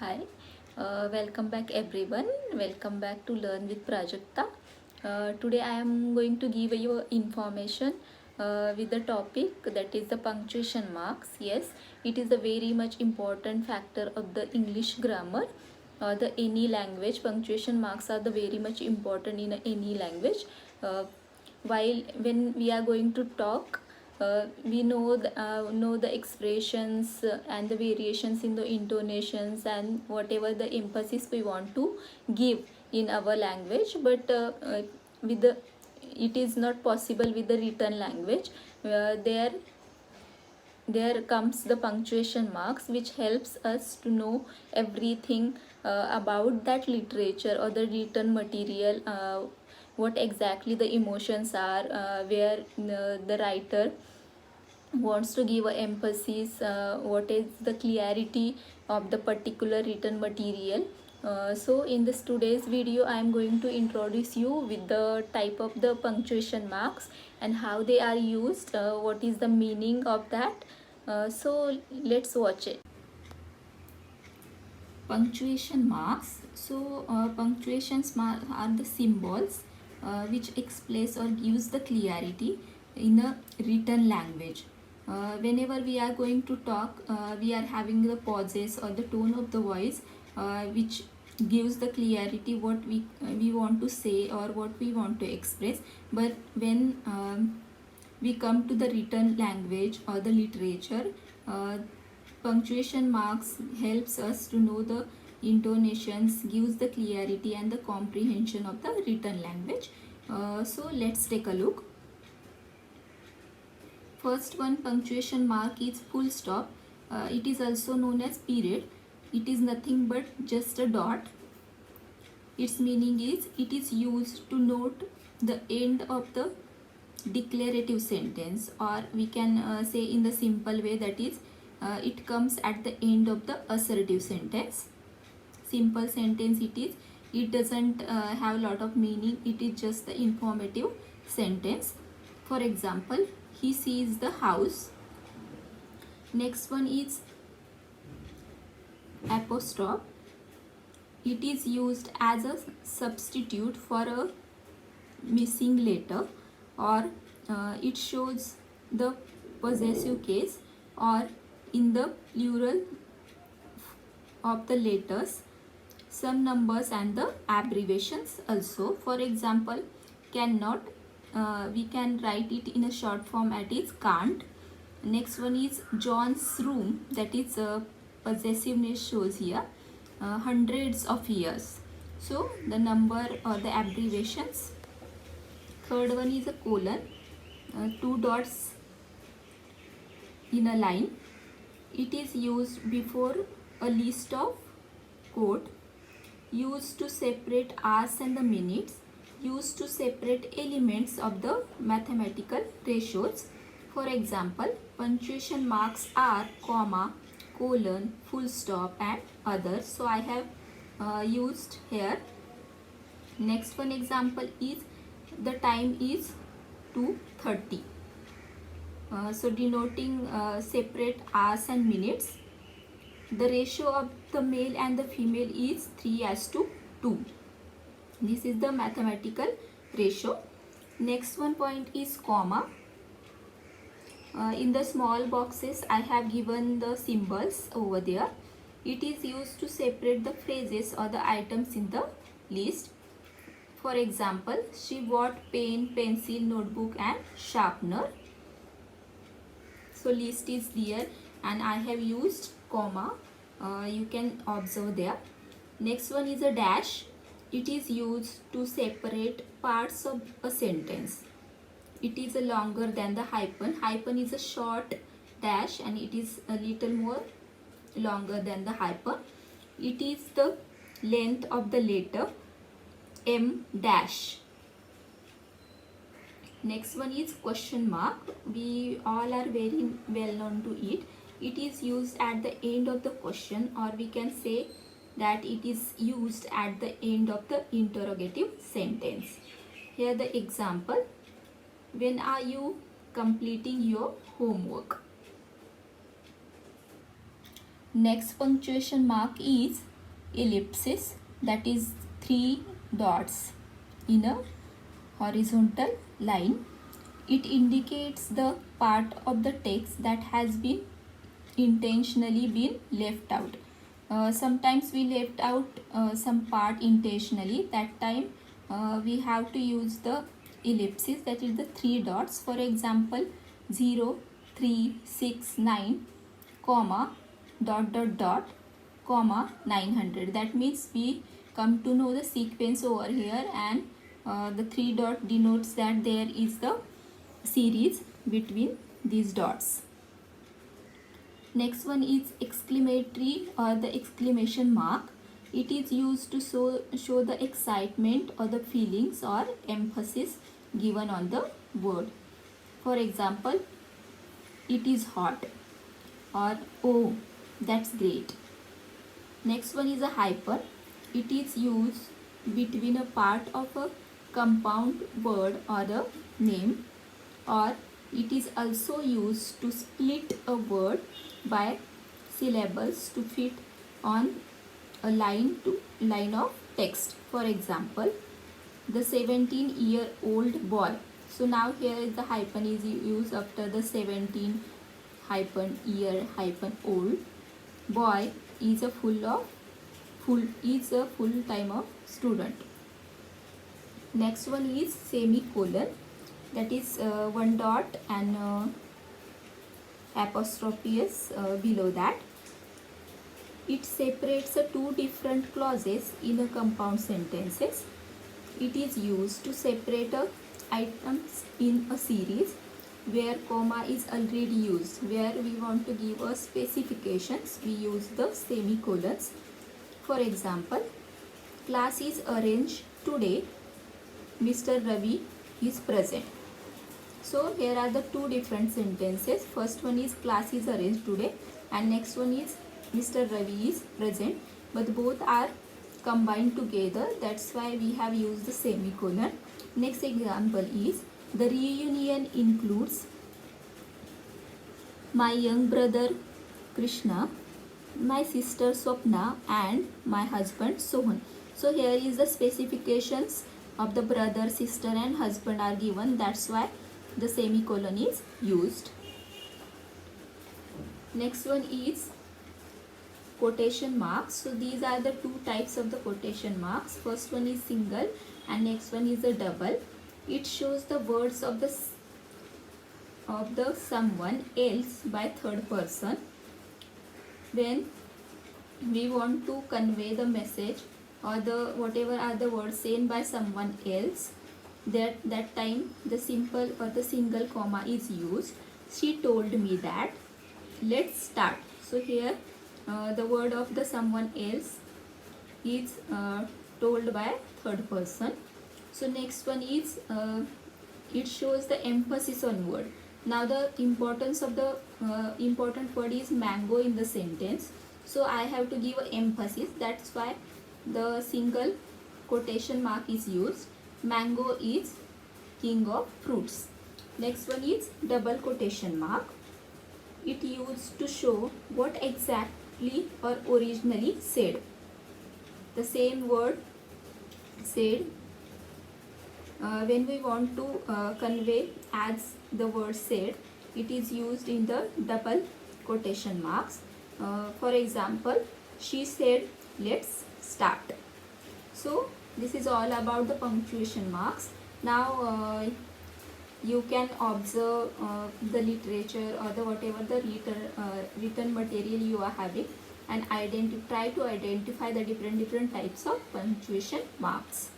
Hi, welcome back everyone. Welcome back to Learn with Prajakta. Today I am going to give you information with the topic that is the punctuation marks. Yes, it is a very much important factor of the English grammar. The any language punctuation marks are the very much important in any language. Uh, while when we are going to talk, we know the expressions and the variations in the intonations and whatever the emphasis we want to give in our language, but with the it is not possible with the written language. There comes the punctuation marks, which helps us to know everything about that literature or the written material, what exactly the emotions are, where the writer wants to give a emphasis, what is the clarity of the particular written material. So in this today's video I am going to introduce you with the type of the punctuation marks and how they are used, what is the meaning of that. So let's watch it. Punctuation marks. So punctuations are the symbols which express or gives the clarity in a written language. Whenever we are going to talk, we are having the pauses or the tone of the voice which gives the clarity what we want to say or what we want to express. But when we come to the written language or the literature, punctuation marks helps us to know the intonations, gives the clarity and the comprehension of the written language. So let's take a look. First one punctuation mark is full stop. It is also known as period. It is nothing but just a dot. Its meaning is it is used to note the end of the declarative sentence, or we can say in the simple way, that is it comes at the end of the assertive sentence. Simple sentence it doesn't have a lot of meaning, it is just the informative sentence. For example, he sees the house. Next one is apostrophe. It is used as a substitute for a missing letter, or it shows the possessive case, or in the plural of the letters, some numbers and the abbreviations also. For example, cannot, we can write it in a short form as is can't. Next one is John's room, that is possessiveness shows here, hundreds of years. So the number or the abbreviations. Third one is a colon, two dots in a line. It is used before a list of code, used to separate hours and the minutes, used to separate elements of the mathematical ratios. For example, punctuation marks are comma, colon, full stop and others. So I have used here. Next one example is the time is 2:30. So denoting separate hours and minutes. The ratio of the male and the female is 3:2. This is the mathematical ratio. Next one point is comma. In the small boxes I have given the symbols over there. It is used to separate the phrases or the items in the list. For example, she bought pen, pencil, notebook and sharpener. So list is there and I have used comma. You can observe there. Next one is a dash. It is used to separate parts of a sentence. It is a longer than the hyphen. Hyphen is a short dash and it is a little more longer than the hyphen. It is the length of the letter M dash. Next one is question mark. We all are very well known to it. It is used at the end of the question, or we can say that it is used at the end of the interrogative sentence. Here the example: when are you completing your homework? Next punctuation mark is ellipsis, that is 3 dots in a horizontal line. It indicates the part of the text that has been intentionally been left out. Sometimes we left out some part intentionally. That time we have to use the ellipsis, that is the 3 dots. For example, 0, 3, 6, 9, comma, dot dot dot, comma, 900. That means we come to know the sequence over here, and the 3 dot denotes that there is the series between these dots. Next one is exclamatory or the exclamation mark. It is used to show the excitement or the feelings or emphasis given on the word. For example, it is hot, or oh, that's great. Next one is a hyphen. It is used between a part of a compound word or a name, or it is also used to split a word by syllables to fit on a line of text. For example, the 17-year-old boy. So now here is the hyphen is used after the 17 hyphen year hyphen old. Boy is a full time of student. Next one is semicolon, that is one dot and apostrophe s below that. It separates two different clauses in a compound sentences. It is used to separate items in a series where comma is already used. Where we want to give a specifications, we use the semicolons. For example, class is arranged today. Mr. Ravi is present. So here are the two different sentences. First one is class is arranged today, and next one is Mr. Ravi is present, but both are combined together. That's why we have used the semicolon. Next example is the reunion includes my young brother Krishna, my sister Swapna, and my husband Sohan. So here is the specifications of the brother, sister and husband are given. That's why the semicolon is used. Next one is quotation marks. So these are the two types of the quotation marks. First one is single and next one is a double. It shows the words of the someone else by third person. When we want to convey the message or the whatever are the words said by someone else, that time the simple or the single comma is used. She told me that. Let's start. So here the word of the someone else is told by third person. So next one is it shows the emphasis on word. Now the importance of the important word is mango in the sentence. So I have to give emphasis. That's why the single quotation mark is used. Mango is king of fruits. Next one is double quotation mark. It used to show what exactly or originally said. The same word said when we want to convey as the word said, it is used in the double quotation marks. For example, she said, let's start. So this is all about the punctuation marks. Now you can observe the literature or the whatever the written material you are having and try to identify the different types of punctuation marks.